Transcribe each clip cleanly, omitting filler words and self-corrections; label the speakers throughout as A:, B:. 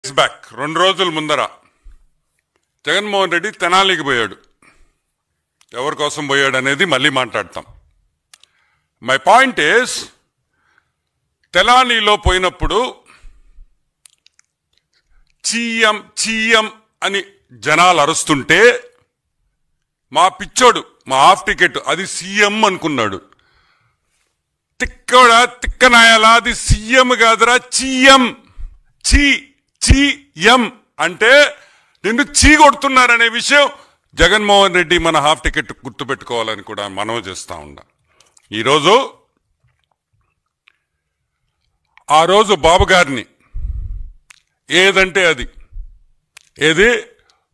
A: Back 2 రోజుల ముందర జగన్మోహన్ రెడ్డి తెనాలికి పోయాడు. ఎవరి కోసం పోయాడు అనేది మళ్ళీ మాట్లాడతాం. మై పాయింట్ ఈస్, తెనాలిలో పోయినప్పుడు చీఎం చీఎం అని జనాలు అరుస్తుంటే మా పిచ్చోడు, మా హాఫ్ టికెట్ అది సీఎం అనుకున్నాడు. తిక్కనాయాలా, అది సీఎం కాదురా, చీఎం. చీఎం అంటే నిన్ను చీ కొడుతున్నారనే విషయం జగన్మోహన్ రెడ్డి మన హాఫ్ టికెట్ గుర్తుపెట్టుకోవాలని కూడా మనవి చేస్తా ఉన్నా. ఈరోజు ఆ రోజు బాబు గారిని ఏదంటే అది ఏది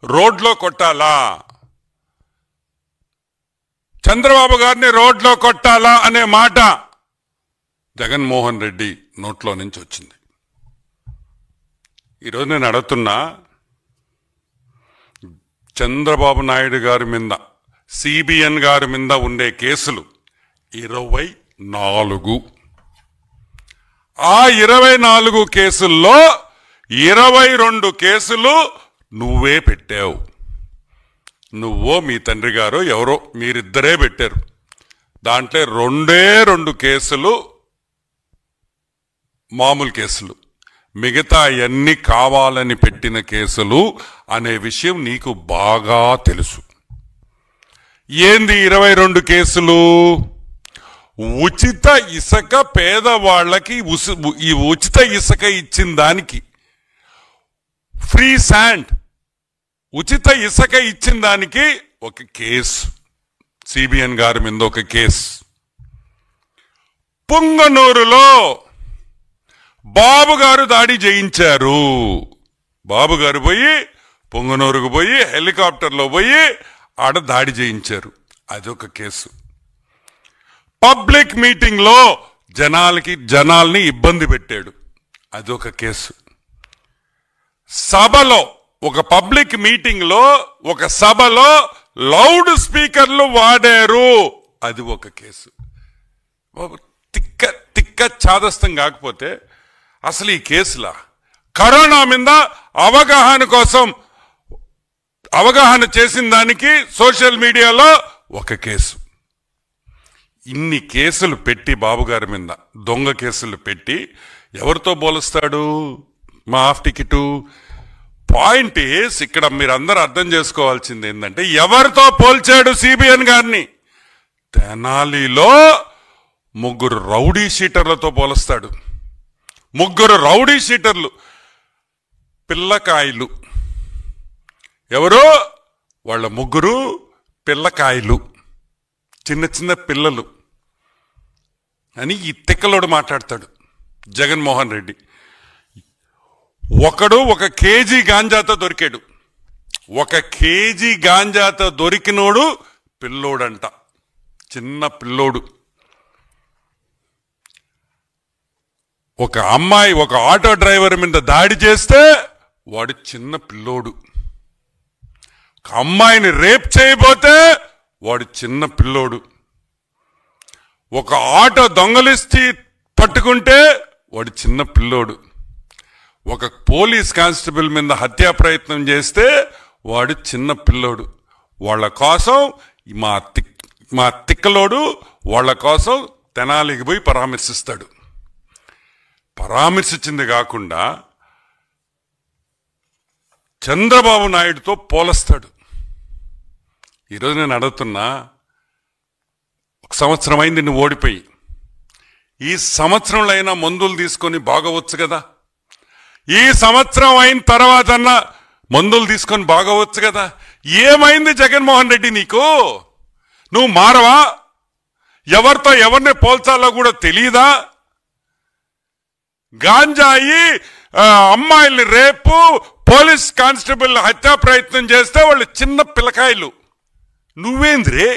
A: రోడ్లో కొట్టాలా, చంద్రబాబు గారిని రోడ్లో కొట్టాలా అనే మాట జగన్మోహన్ రెడ్డి నోట్లో నుంచి వచ్చింది. ఈరోజు నేను అడుగుతున్నా, చంద్రబాబు నాయుడు గారి మీద, సిబిఎన్ గారి మీద ఉండే కేసులు 24. ఆ 24 కేసుల్లో 22 కేసులు నువ్వే పెట్టావు. నువ్వో మీ తండ్రి గారు ఎవరో మీరిద్దరే పెట్టారు. దాంట్లో 2 కేసులు మామూలు కేసులు, మిగతా అన్ని కావాలని పెట్టిన కేసులు అనే విషయం నీకు బాగా తెలుసు. ఏంది 22 కేసులు? ఉచిత ఇసుక పేదవాళ్ళకి ఈ ఉచిత ఇసుక ఇచ్చిన దానికి, ఫ్రీ శాండ్ ఉచిత ఇసుక ఇచ్చిన దానికి ఒక కేసు, సిబిఎన్ గారి మీద ఒక కేసు. పుంగనూరులో బాబు గారు దాడి చేయించారు. బాబు గారు పోయి పొంగనూరుకు పోయి హెలికాప్టర్లో పోయి ఆడ దాడి చేయించారు, అదొక కేసు. పబ్లిక్ మీటింగ్ లో జనాల్ని ఇబ్బంది పెట్టాడు, అదొక కేసు. సభలో, ఒక పబ్లిక్ మీటింగ్ లో, ఒక సభలో లౌడ్ స్పీకర్లు వాడారు, అది ఒక కేసు. తిక్క చాదస్తం కాకపోతే అసలు ఈ కేసులా? కరోనా మీద అవగాహన చేసిన దానికి సోషల్ మీడియాలో ఒక కేసు. ఇన్ని కేసులు పెట్టి బాబు గారి మీద దొంగ కేసులు పెట్టి ఎవరితో పోలుస్తాడు మా హాఫ్ టికెట్? పాయింట్ ఈస్, ఇక్కడ మీరందరూ అర్థం చేసుకోవాల్సింది ఏంటంటే, ఎవరితో పోల్చాడు సిబిఎన్ గారిని? తెనాలిలో 3 రౌడీ షీటర్లతో పోలుస్తాడు. 3 రౌడీ షీటర్లు, పిల్లకాయలు. ఎవరు వాళ్ళ? 3 పిల్లకాయలు, చిన్న చిన్న పిల్లలు అని ఈ తిక్కలోడు మాట్లాడతాడు జగన్మోహన్ రెడ్డి. ఒకడు 1 కేజీ గాంజాతో దొరికాడు. 1 కేజీ గాంజాతో దొరికినోడు పిల్లోడంట, చిన్న పిల్లోడు. ఒక అమ్మాయి, ఒక ఆటో డ్రైవర్ మీద దాడి చేస్తే వాడు చిన్న పిల్లోడు. ఒక అమ్మాయిని రేప్ చేయబోతే వాడు చిన్న పిల్లోడు. ఒక ఆటో దొంగలిస్తే పట్టుకుంటే వాడు చిన్న పిల్లోడు. ఒక పోలీస్ కానిస్టేబుల్ మీద హత్యా ప్రయత్నం చేస్తే వాడు చిన్న పిల్లోడు. వాళ్ళ కోసం మా తిక్కలోడు వాళ్ళ కోసం తెనాలికి పోయి పరామర్శిస్తాడు. పరామర్శించింది కాకుండా చంద్రబాబు నాయుడుతో పోలుస్తాడు. ఈరోజు నేను అడుగుతున్నా, 1 సంవత్సరం అయింది నువ్వు ఓడిపోయి. ఈ సంవత్సరంలో అయినా మందులు తీసుకొని బాగవచ్చు కదా? ఈ సంవత్సరం అయిన తర్వాత అన్నా మందులు తీసుకొని బాగవచ్చు కదా? ఏమైంది జగన్మోహన్ రెడ్డి నీకు? నువ్వు మారవా? ఎవరితో ఎవరిని పోల్చాలో కూడా తెలియదా? గాంజాయి, అమ్మాయిల్ని రేపు, పోలీస్ కానిస్టేబుల్ హత్యా ప్రయత్నం చేస్తే వాళ్ళు చిన్న పిల్లకాయలు. నువ్వేంద్రే?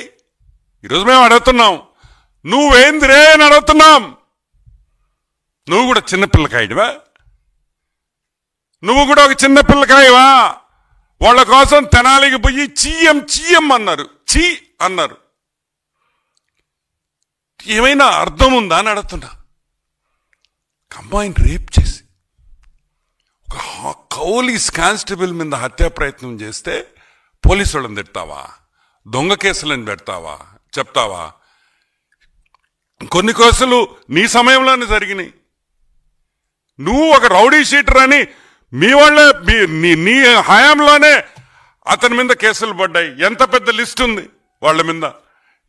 A: ఈరోజు మేము అడుగుతున్నాం, నువ్వేంద్రే అని అడుగుతున్నాం. నువ్వు కూడా చిన్న పిల్లకాయడివా? నువ్వు కూడా ఒక చిన్న పిల్లకాయవా? వాళ్ళ కోసం తెనాలికి పోయి చీఎం అన్నారు, చీ అన్నారు. ఏమైనా అర్థం ఉందా అని అడుగుతున్నా. అమ్మాయిని రేప్ చేసి కౌలీస్ కానిస్టేబుల్ మీద హత్యా ప్రయత్నం చేస్తే పోలీసు వాళ్ళని తిడతావా? దొంగ కేసులను పెడతావా? చెప్తావా? కొన్ని కేసులు నీ సమయంలోనే జరిగినాయి. నువ్వు ఒక రౌడీ షీటర్ అని మీ వాళ్ళే నీ హయాంలోనే అతని మీద కేసులు పడ్డాయి. ఎంత పెద్ద లిస్ట్ ఉంది వాళ్ళ మీద.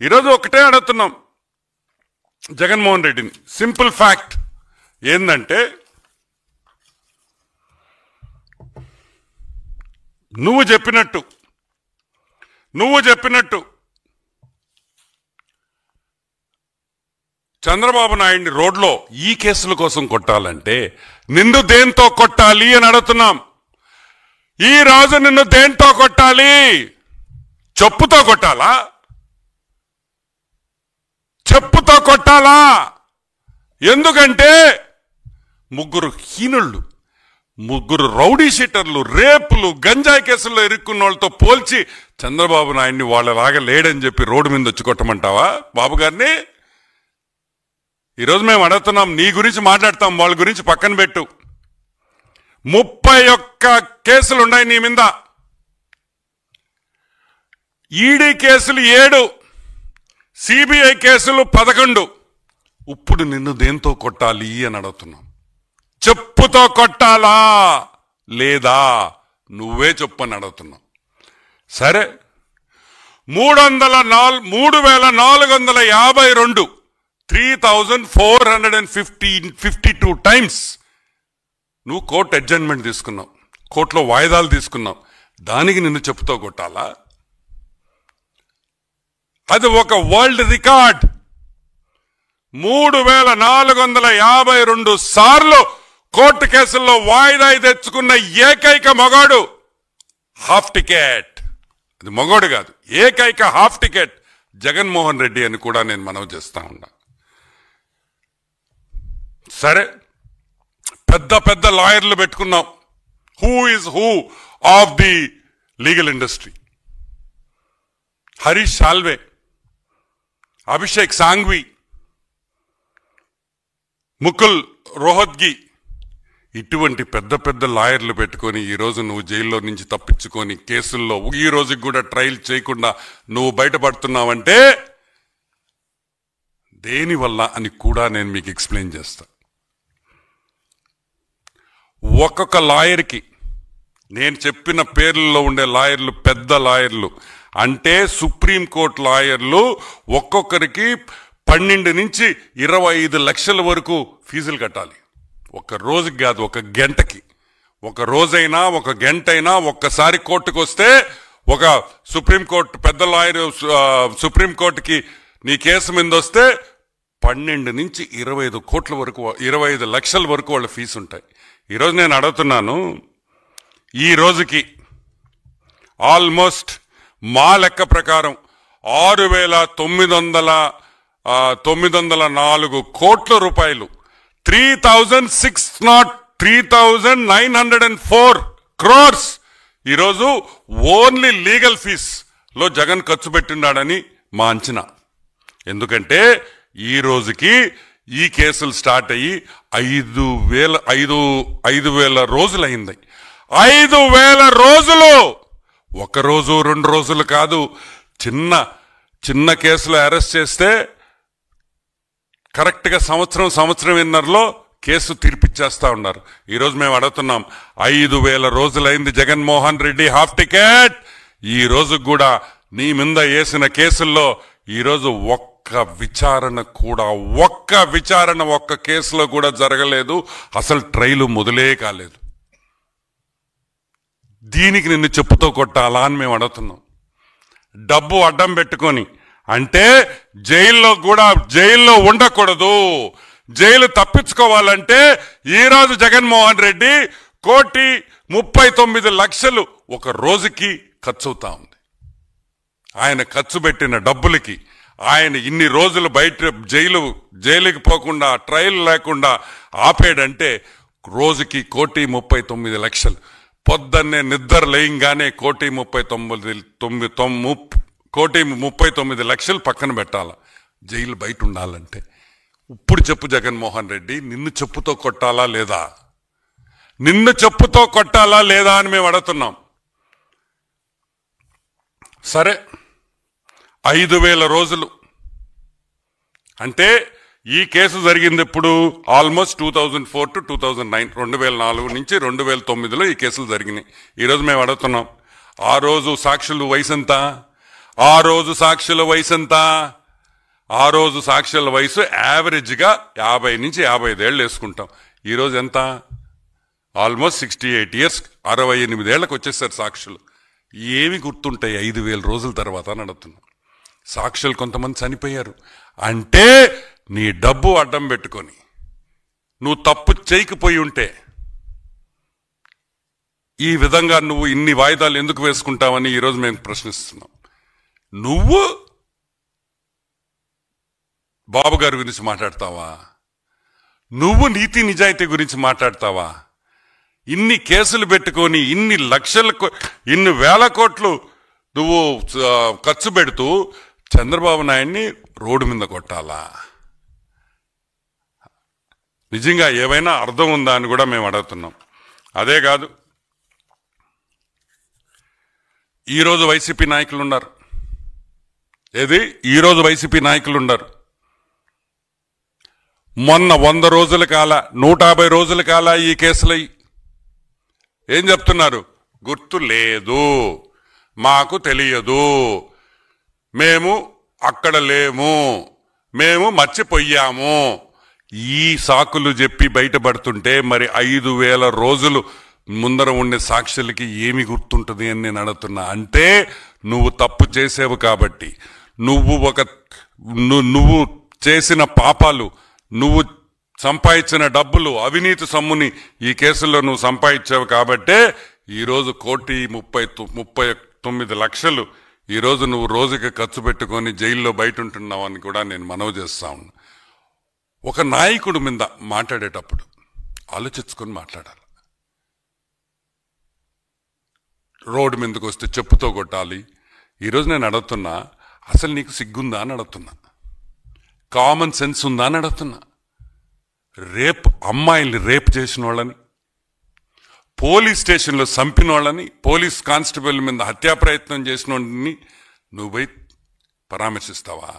A: ఈరోజు ఒకటే అడుగుతున్నాం జగన్మోహన్ రెడ్డిని. సింపుల్ ఫ్యాక్ట్ ఏంటంటే, నువ్వు చెప్పినట్టు చంద్రబాబు నాయుడిని రోడ్లో ఈ కేసుల కోసం కొట్టాలంటే నిన్ను దేంతో కొట్టాలి అని అడుగుతున్నాం. ఈ రోజు నిన్ను దేంతో కొట్టాలి? చెప్పుతో కొట్టాలా? చెప్పుతో కొట్టాలా? ఎందుకంటే ముగ్గురు హీనుళ్ళు, ముగ్గురు రౌడీ షీటర్లు, రేపులు, గంజాయి కేసుల్లో ఇరుక్కున్న వాళ్ళతో పోల్చి చంద్రబాబు నాయుడిని వాళ్ళలాగా లేడని చెప్పి రోడ్డు మీద వచ్చి కొట్టమంటావా బాబు గారిని? ఈరోజు మేము అడుగుతున్నాం, నీ గురించి మాట్లాడతాం, వాళ్ళ గురించి పక్కన పెట్టు. 31 కేసులు ఉన్నాయి నీ మీద. ఈడీ కేసులు 7, సిబిఐ కేసులు 11. ఇప్పుడు నిన్ను దేంతో కొట్టాలి అని అడుగుతున్నాం. చెప్పుతో కొట్టాలా లేదా? నువ్వే చెప్పని అడుగుతున్నావు. సరే, 3452 3452 టైమ్స్ నువ్వు కోర్టు అడ్జర్న్మెంట్ తీసుకున్నావు, కోర్టులో వాయిదాలు తీసుకున్నావు. దానికి నిన్ను చెప్పుతో కొట్టాలా? అది ఒక వరల్డ్ రికార్డ్. 3452 సార్లు కోర్టు కేసుల్లో వాయిదా తెచ్చుకున్న ఏకైక మగాడు హాఫ్ టికెట్. అది మగోడు కాదు, ఏకైక హాఫ్ టికెట్ జగన్మోహన్ రెడ్డి అని కూడా నేను మనవి చేస్తా ఉన్నా. సరే, పెద్ద లాయర్లు పెట్టుకున్నాం. Who is who of the legal industry? Harish Salve, Abhishek Sanghvi, Mukul Rohatgi, ఇటువంటి పెద్ద లాయర్లు పెట్టుకొని ఈరోజు నువ్వు జైల్లో నుంచి తప్పించుకొని కేసుల్లో ఈ రోజుకి కూడా ట్రయల్ చేయకుండా నువ్వు బయటపడుతున్నావంటే దేనివల్ల అని కూడా నేను మీకు ఎక్స్ప్లెయిన్ చేస్తా. ఒక్కొక్క లాయర్కి, నేను చెప్పిన పేర్లలో ఉండే లాయర్లు పెద్ద లాయర్లు అంటే సుప్రీంకోర్టు లాయర్లు, ఒక్కొక్కరికి 12 నుంచి 25 లక్షల వరకు ఫీజులు కట్టాలి. ఒక రోజుకి కాదు, ఒక గంటకి. ఒక రోజైనా ఒక గంటైనా ఒక్కసారి కోర్టుకు వస్తే, ఒక సుప్రీంకోర్టు పెద్ద లాయర్ సుప్రీంకోర్టుకి నీ కేసు మీద వస్తే 12 నుంచి 25 కోట్ల వరకు, 25 లక్షల వరకు వాళ్ళ ఫీజు ఉంటాయి. ఈరోజు నేను అడుగుతున్నాను, ఈ రోజుకి ఆల్మోస్ట్ మా లెక్క ప్రకారం 6,904 కోట్ల రూపాయలు, 3,904 crores ఈరోజు ఓన్లీ లీగల్ ఫీజ్ లో జగన్ ఖర్చు పెట్టిన్నాడని మా అంచనా. ఎందుకంటే ఈ రోజుకి ఈ కేసులు స్టార్ట్ అయ్యి 5,000 రోజులు అయింది. 5,000 రోజులు, ఒక రోజు 2 రోజులు కాదు. చిన్న కేసులు అరెస్ట్ చేస్తే కరెక్ట్గా సంవత్సరంన్నరలో కేసు తీర్పిచ్చేస్తా ఉన్నారు. ఈరోజు మేము అడుగుతున్నాం, 5,000 రోజులైంది జగన్మోహన్ రెడ్డి హాఫ్ టికెట్. ఈ రోజు కూడా నీ మీద వేసిన కేసుల్లో ఈరోజు ఒక్క విచారణ ఒక్క కేసులో కూడా జరగలేదు. అసలు ట్రయల్ మొదలే కాలేదు. దీనికి నిన్ను చెప్పుతో కొట్టాలా అని మేము అడుగుతున్నాం. డబ్బు అడ్డం పెట్టుకొని, అంటే జైల్లో ఉండకూడదు. జైలు తప్పించుకోవాలంటే ఈరోజు జగన్మోహన్ రెడ్డి 1,39,00,000 ఒక రోజుకి ఖర్చు అవుతా ఉంది. ఆయన ఖర్చు పెట్టిన డబ్బులకి ఆయన ఇన్ని రోజులు బయట జైలుకి పోకుండా, ట్రయల్ లేకుండా ఆపేడంటే రోజుకి 1,39,00,000. పొద్దున్నే నిద్ర లేయంగానే 1,39,00,000 పక్కన పెట్టాల జైలు బయట ఉండాలంటే. ఇప్పుడు చెప్పు జగన్మోహన్ రెడ్డి, నిన్ను చెప్పుతో కొట్టాలా లేదా? నిన్ను చెప్పుతో కొట్టాలా లేదా అని మేము అడుగుతున్నాం. సరే, 5,000 రోజులు అంటే ఈ కేసు జరిగింది ఇప్పుడు ఆల్మోస్ట్ 2004 to 2009, 2004 నుంచి 2009లో ఈ కేసులు జరిగినాయి. ఈరోజు మేము అడుగుతున్నాం, ఆ రోజు సాక్షుల వయసు ఎంత? ఆ రోజు సాక్షుల వయసు యావరేజ్గా 50 నుంచి 55 ఏళ్ళు వేసుకుంటాం. ఈరోజు ఎంత? ఆల్మోస్ట్ 68 years, 68 ఏళ్లకు వచ్చేసారు సాక్షులు. ఏమి గుర్తుంటాయి 5,000 రోజుల తర్వాత అని అడుగుతున్నాం. సాక్షులు కొంతమంది చనిపోయారు అంటే నీ డబ్బు అడ్డం పెట్టుకొని నువ్వు తప్పు చేయకపోయి ఉంటే ఈ విధంగా నువ్వు ఇన్ని వాయిదాలు ఎందుకు వేసుకుంటావని ఈరోజు మేము ప్రశ్నిస్తున్నాం. నువ్వు బాబు గారి గురించి మాట్లాడతావా? నువ్వు నీతి నిజాయితీ గురించి మాట్లాడతావా? ఇన్ని కేసులు పెట్టుకొని ఇన్ని వేల కోట్లు నువ్వు ఖర్చు పెడుతూ చంద్రబాబు నాయుడిని రోడ్డు మీద కొట్టాలా? నిజంగా ఏవైనా అర్థం ఉందా అని కూడా మేము అడుగుతున్నాం. అదే కాదు, ఈరోజు వైసీపీ నాయకులు ఉన్నారు. ఈరోజు వైసీపీ నాయకులు ఉన్నారు. మొన్న 100 రోజుల కాల 150 రోజుల కాల ఈ కేసులై ఏం చెప్తున్నారు? గుర్తు లేదు, మాకు తెలియదు, మేము అక్కడ లేము, మేము మర్చిపోయాము, ఈ సాకులు చెప్పి బయటపడుతుంటే మరి 5,000 రోజులు ముందర ఉండే సాక్షులకి ఏమి గుర్తుంటుంది అని నేను అడుగుతున్నా. అంటే నువ్వు తప్పు చేసేవు కాబట్టి, నువ్వు చేసిన పాపాలు, నువ్వు సంపాదించిన డబ్బులు, అవినీతి సొమ్ముని ఈ కేసుల్లో నువ్వు సంపాదించావు కాబట్టే ఈరోజు 1,39,00,000 ఈరోజు నువ్వు రోజుకి ఖర్చు పెట్టుకొని జైల్లో బయట ఉంటున్నావు అని కూడా నేను మనవి చేస్తా ఉన్నా. ఒక నాయకుడు మీద మాట్లాడేటప్పుడు ఆలోచించుకొని మాట్లాడాలి. రోడ్డు మీదకి వస్తే చెప్పుతో కొట్టాలి. ఈరోజు నేను అడుగుతున్నా, అసలు నీకు సిగ్గుందా అని అడుగుతున్నా, కామన్ సెన్స్ ఉందా అని అడుగుతున్నా. అమ్మాయిల్ని రేప్ చేసిన వాళ్ళని, పోలీస్ స్టేషన్లో చంపిన వాళ్ళని, పోలీస్ కానిస్టేబుల్ మీద హత్యా ప్రయత్నం చేసిన వాళ్ళని నువ్వు పోయి పరామర్శిస్తావా?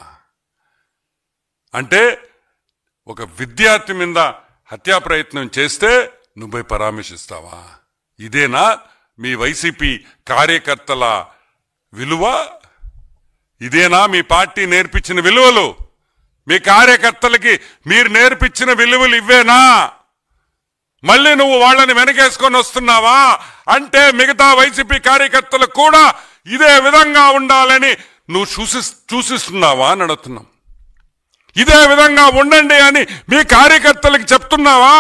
A: అంటే ఒక విద్యార్థి మీద హత్యా ప్రయత్నం చేస్తే నువ్వు పోయి పరామర్శిస్తావా? ఇదేనా మీ వైసీపీ కార్యకర్తల విలువ? ఇదేనా మీ పార్టీ నేర్పించిన విలువలు? మీ కార్యకర్తలకి మీరు నేర్పించిన విలువలు ఇవేనా? మళ్ళీ నువ్వు వాళ్ళని వెనకేసుకొని వస్తున్నావా? అంటే మిగతా వైసీపీ కార్యకర్తలు కూడా ఇదే విధంగా ఉండాలని నువ్వు చూసిస్తున్నావా అని అడుగుతున్నాం. ఇదే విధంగా ఉండండి అని మీ కార్యకర్తలకి చెప్తున్నావా?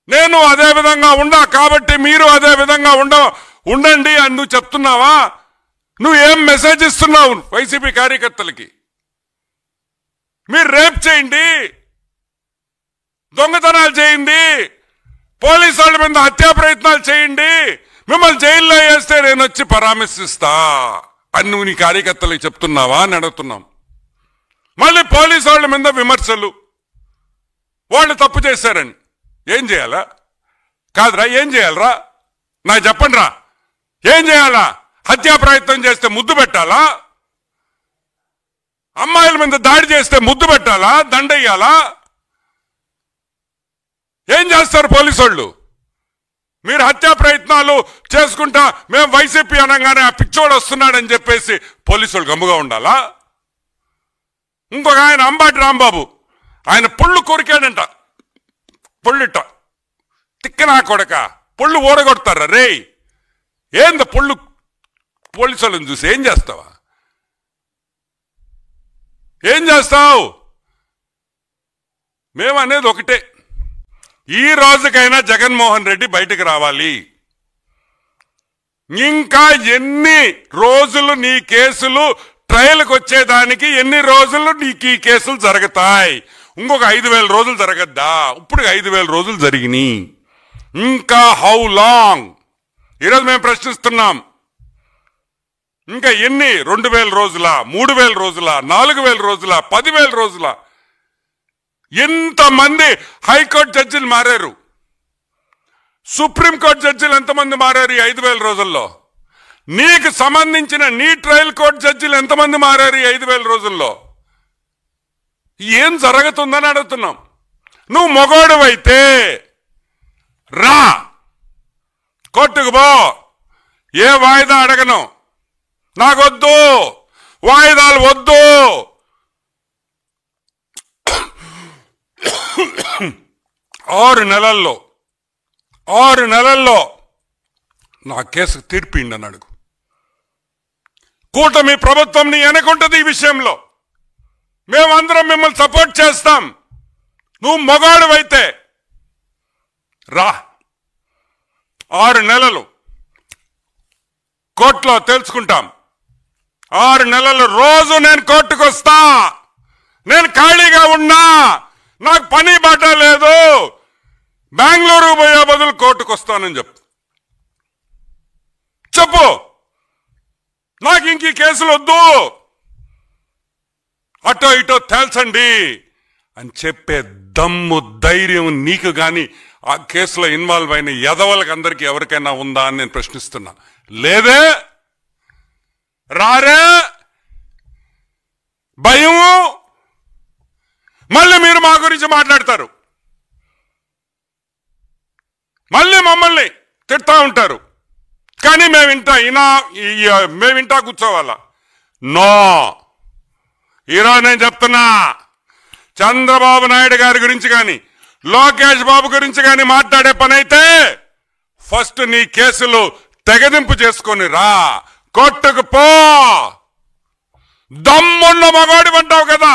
A: నేను అదే విధంగా ఉండా కాబట్టి మీరు అదే విధంగా ఉండండి అని నువ్వు చెప్తున్నావా? నువ్వు ఏం మెసేజ్ ఇస్తున్నావు వైసీపీ కార్యకర్తలకి? మీరు రేప్ చేయండి, దొంగతనాలు చేయండి, పోలీసు వాళ్ళ మీద హత్యా ప్రయత్నాలు చేయండి, మిమ్మల్ని జైల్లో వేస్తే నేను వచ్చి పరామర్శిస్తా అని నువ్వు నీ కార్యకర్తలకు చెప్తున్నావా అని అడుగుతున్నాం. మళ్ళీ పోలీసు వాళ్ళ మీద విమర్శలు, వాళ్ళు తప్పు చేశారని. ఏం చేయాలా? కాదురా, ఏం చేయాలరా? నాకు చెప్పండి రా, ఏం చేయాలా? హత్యా ప్రయత్నం చేస్తే ముద్దు పెట్టాలా? అమ్మాయిల మీద దాడి చేస్తే ముద్దు పెట్టాలా? దండయ్యాలా? ఏం చేస్తారు పోలీసు వాళ్ళు? మీరు హత్యా ప్రయత్నాలు చేసుకుంటా మేము వైసీపీ అనగానే ఆ పిచ్చోడు వస్తున్నాడని చెప్పేసి పోలీసు వాళ్ళు గమ్ముగా ఉండాలా? ఇంకొక ఆయన అంబాటి రాంబాబు, ఆయన పొళ్ళు కొరికాడంట, పొళ్ళుట తిక్కనా కొడక, పొళ్ళు ఓడగొడతారా రే? ఏంది పొళ్ళు? పోలీసు వాళ్ళని చూసి ఏం చేస్తావా? ఏం చేస్తావు? మేము అనేది ఒకటే, ఈ రోజుకైనా జగన్మోహన్ రెడ్డి బయటకు రావాలి. ఇంకా ఎన్ని రోజులు నీ కేసులు ట్రయల్కి వచ్చేదానికి, ఎన్ని రోజులు నీకు ఈ కేసులు జరుగుతాయి? ఇంకొక 5,000 రోజులు జరగద్దా? ఇప్పుడు 5,000 రోజులు జరిగినాయి, ఇంకా హౌ లాంగ్? ఈరోజు మేము ప్రశ్నిస్తున్నాం. ఇంకా ఎన్ని? 2,000 రోజుల, 3,000 రోజుల, 4,000 రోజుల, 10,000 రోజుల? ఎంతమంది హైకోర్టు జడ్జిలు మారారు? సుప్రీంకోర్టు జడ్జిలు ఎంతమంది మారారు ఈ 5,000 రోజుల్లో? నీకు సంబంధించిన నీ ట్రయల్ కోర్టు జడ్జిలు ఎంతమంది మారారు ఈ 5,000 రోజుల్లో? ఏం జరుగుతుందని అడుగుతున్నాం. నువ్వు మొగోడువైతే రా, కోర్టుకు పో, ఏ వాయిదా అడగను, నాకొద్దు, వాయిదాలు వద్దు. 6 నెలల్లో నా కేసు తీర్పిండి అని అడుగు. కూటమి ప్రభుత్వం నీ వెనకుంటది ఈ విషయంలో. మేమందరం మిమ్మల్ని సపోర్ట్ చేస్తాం. నువ్వు మొగాడువైతే రా, 6 నెలలు కోర్టులో తెలుసుకుంటాం. 6 నెలలు రోజు నేను కోర్టుకు వస్తా. నేను ఖాళీగా ఉన్నా, నాకు పని బాట లేదు, బెంగళూరు పోయే బదులు కోర్టుకు వస్తానని చెప్పు. నాకు ఇంక కేసులు వద్దు, అటో ఇటో తేల్చండి అని చెప్పే దమ్ము ధైర్యం నీకు గాని ఆ కేసులో ఇన్వాల్వ్ అయిన ఎదవలకు అందరికీ ఎవరికైనా ఉందా అని నేను ప్రశ్నిస్తున్నా. లేదే, రారే, భయం. మళ్ళీ మీరు మా గురించి మాట్లాడతారు, మళ్ళీ మమ్మల్ని తిడతా ఉంటారు. కానీ మేమింటా కూర్చోవాలా? నో. ఈరోజు నేను చెప్తున్నా, చంద్రబాబు నాయుడు గారి గురించి కానీ లోకేష్ బాబు గురించి కానీ మాట్లాడే పని అయితే ఫస్ట్ నీ కేసులు తెగదింపు చేసుకొని రా, కోర్టుకు పో. దమ్మున్న మగాడి అంటావు కదా,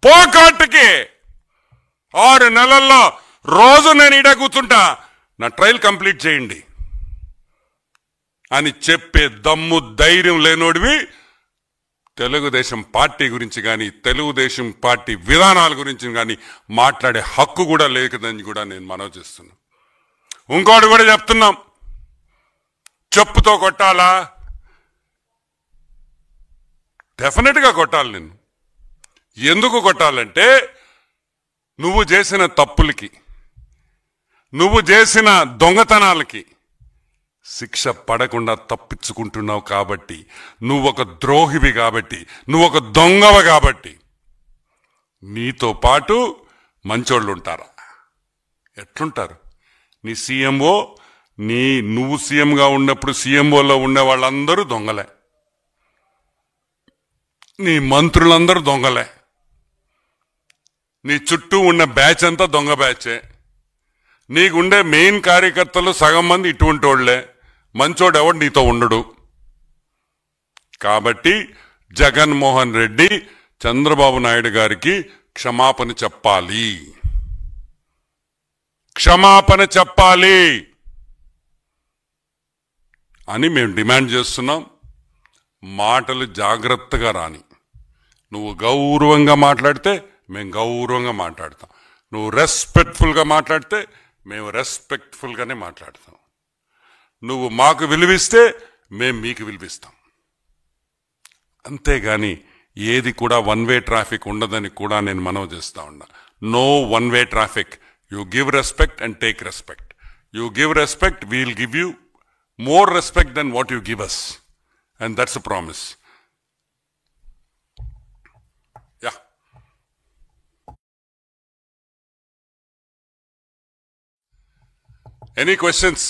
A: పో కోర్టుకి. 6 నెలల్లో రోజు నేను ఈడ కూర్చుంటా, నా ట్రయల్ కంప్లీట్ చేయండి అని చెప్పే దమ్ము ధైర్యం లేనోడివి తెలుగుదేశం పార్టీ గురించి కానీ తెలుగుదేశం పార్టీ విధానాల గురించి కానీ మాట్లాడే హక్కు కూడా లేకదని కూడా నేను మనవి చేస్తున్నా. ఇంకోటి కూడా చెప్తున్నాం, చెప్పుతో కొట్టాలా? డెఫినెట్గా కొట్టాలి. నిన్ను ఎందుకు కొట్టాలంటే నువ్వు చేసిన తప్పులకి, నువ్వు చేసిన దొంగతనాలకి శిక్ష పడకుండా తప్పించుకుంటున్నావు కాబట్టి, నువ్వు ఒక ద్రోహివి కాబట్టి, నువ్వు ఒక దొంగవ కాబట్టి. నీతో పాటు మంచోళ్ళు ఉంటారా? ఎట్లుంటారు? నీ సీఎంఓ, నువ్వు సీఎంగా ఉన్నప్పుడు సీఎంఓలో ఉండే వాళ్ళందరూ దొంగలే, నీ మంత్రులందరూ దొంగలే, నీ చుట్టూ ఉన్న బ్యాచ్ అంతా దొంగ బ్యాచే, నీకుండే మెయిన్ కార్యకర్తలు సగం మంది ఇటువంటి వాళ్లే. మంచోడు ఎవడు నీతో ఉండడు. కాబట్టి జగన్మోహన్ రెడ్డి చంద్రబాబు నాయుడు గారికి క్షమాపణ చెప్పాలి అని మేము డిమాండ్ చేస్తున్నాం. మాటలు జాగ్రత్తగా రాని. నువ్వు గౌరవంగా మాట్లాడితే మేము గౌరవంగా మాట్లాడతాం, నువ్వు రెస్పెక్ట్ఫుల్గా మాట్లాడితే మేము రెస్పెక్ట్ఫుల్గానే మాట్లాడతాం. నువ్వు మాకు విలువిస్తే మేము మీకు విలువిస్తాం. అంతేగాని ఏది కూడా 1 వే ట్రాఫిక్ ఉండదని కూడా నేను మనవి చేస్తా ఉన్నా. No 1 way traffic. You give respect and take respect. You give respect, we'll give you more respect than what you give us, and that's a promise. Yeah. Any questions?